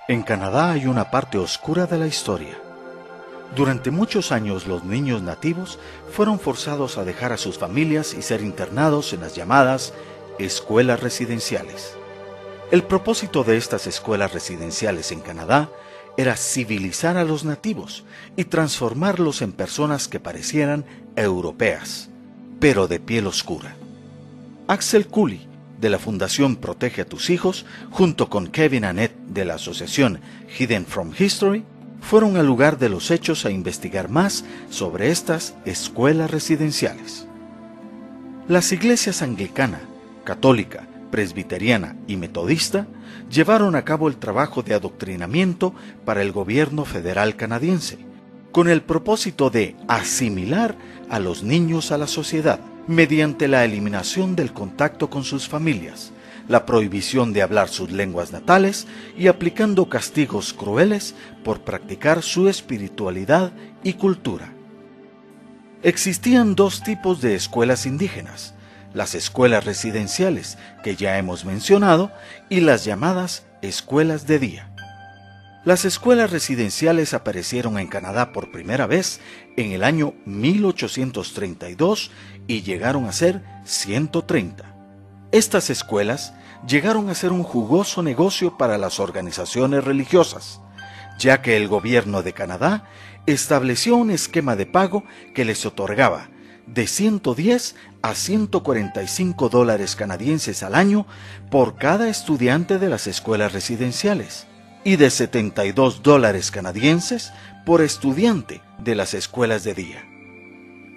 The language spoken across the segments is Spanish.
En Canadá hay una parte oscura de la historia. Durante muchos años los niños nativos fueron forzados a dejar a sus familias y ser internados en las llamadas escuelas residenciales. El propósito de estas escuelas residenciales en Canadá era civilizar a los nativos y transformarlos en personas que parecieran europeas, pero de piel oscura. Axel Cooley, de la Fundación Protege a tus Hijos, junto con Kevin Annett de la asociación Hidden from History, fueron al lugar de los hechos a investigar más sobre estas escuelas residenciales. Las iglesias anglicana, católica, presbiteriana y metodista llevaron a cabo el trabajo de adoctrinamiento para el gobierno federal canadiense, con el propósito de asimilar a los niños a la sociedad, mediante la eliminación del contacto con sus familias, la prohibición de hablar sus lenguas natales y aplicando castigos crueles por practicar su espiritualidad y cultura. Existían dos tipos de escuelas indígenas: las escuelas residenciales, que ya hemos mencionado, y las llamadas escuelas de día. Las escuelas residenciales aparecieron en Canadá por primera vez en el año 1832 y llegaron a ser 130. Estas escuelas llegaron a ser un jugoso negocio para las organizaciones religiosas, ya que el gobierno de Canadá estableció un esquema de pago que les otorgaba de 110 a 145 dólares canadienses al año por cada estudiante de las escuelas residenciales, y de 72 dólares canadienses por estudiante de las escuelas de día.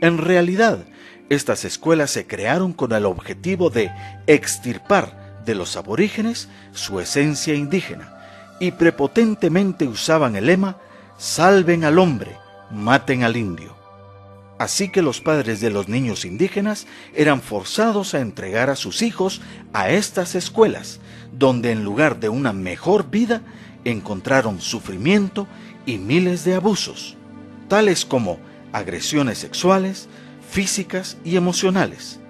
En realidad, estas escuelas se crearon con el objetivo de extirpar de los aborígenes su esencia indígena y prepotentemente usaban el lema «Salven al hombre, maten al indio». Así que los padres de los niños indígenas eran forzados a entregar a sus hijos a estas escuelas, donde en lugar de una mejor vida encontraron sufrimiento y miles de abusos, tales como agresiones sexuales, físicas y emocionales,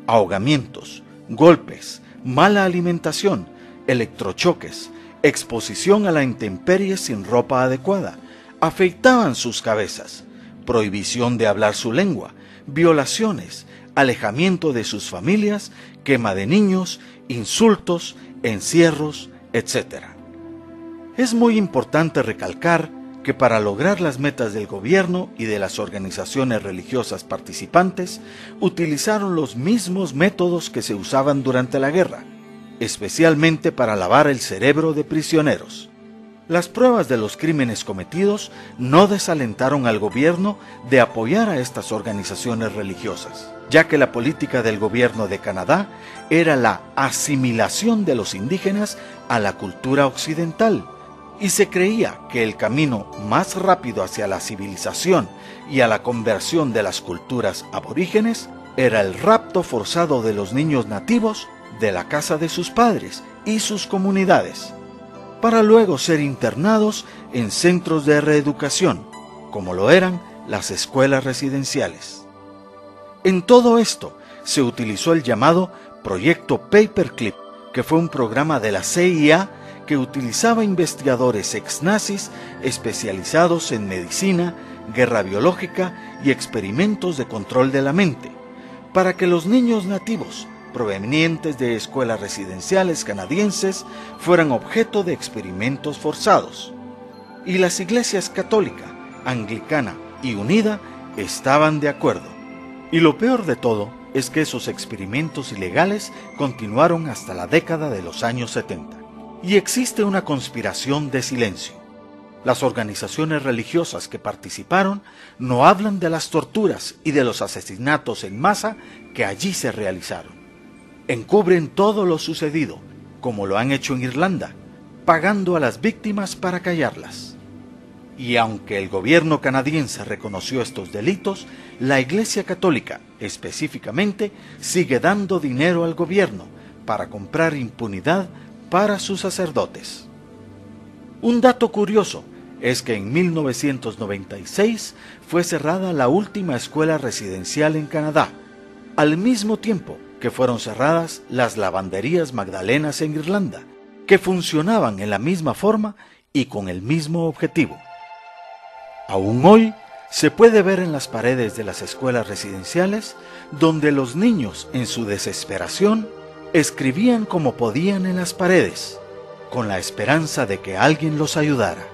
ahogamientos, golpes, mala alimentación, electrochoques, exposición a la intemperie sin ropa adecuada, afeitaban sus cabezas, prohibición de hablar su lengua, violaciones, alejamiento de sus familias, quema de niños, insultos, encierros, etc. Es muy importante recalcar que para lograr las metas del gobierno y de las organizaciones religiosas participantes, utilizaron los mismos métodos que se usaban durante la guerra, especialmente para lavar el cerebro de prisioneros. Las pruebas de los crímenes cometidos no desalentaron al gobierno de apoyar a estas organizaciones religiosas, ya que la política del gobierno de Canadá era la asimilación de los indígenas a la cultura occidental, y se creía que el camino más rápido hacia la civilización y a la conversión de las culturas aborígenes era el rapto forzado de los niños nativos de la casa de sus padres y sus comunidades, para luego ser internados en centros de reeducación, como lo eran las escuelas residenciales. En todo esto se utilizó el llamado Proyecto Paperclip, que fue un programa de la CIA que utilizaba investigadores ex-nazis especializados en medicina, guerra biológica y experimentos de control de la mente, para que los niños nativos provenientes de escuelas residenciales canadienses fueran objeto de experimentos forzados. Y las iglesias católica, anglicana y unida estaban de acuerdo. Y lo peor de todo es que esos experimentos ilegales continuaron hasta la década de los años 70. Y existe una conspiración de silencio. Las organizaciones religiosas que participaron no hablan de las torturas y de los asesinatos en masa que allí se realizaron. Encubren todo lo sucedido, como lo han hecho en Irlanda, pagando a las víctimas para callarlas. Y aunque el gobierno canadiense reconoció estos delitos, la Iglesia Católica, específicamente, sigue dando dinero al gobierno para comprar impunidad para sus sacerdotes. Un dato curioso es que en 1996 fue cerrada la última escuela residencial en Canadá, al mismo tiempo que fueron cerradas las lavanderías magdalenas en Irlanda, que funcionaban en la misma forma y con el mismo objetivo. Aún hoy se puede ver en las paredes de las escuelas residenciales donde los niños, en su desesperación, escribían como podían en las paredes, con la esperanza de que alguien los ayudara.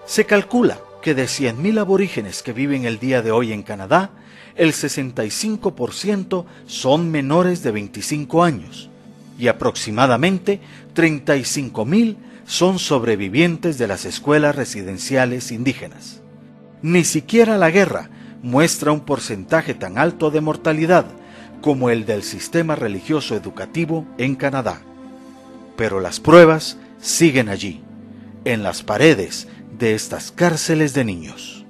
Se calcula que de 100.000 aborígenes que viven el día de hoy en Canadá, el 65% son menores de 25 años y aproximadamente 35.000 son sobrevivientes de las escuelas residenciales indígenas. Ni siquiera la guerra muestra un porcentaje tan alto de mortalidad como el del sistema religioso educativo en Canadá. Pero las pruebas siguen allí, en las paredes de estas cárceles de niños.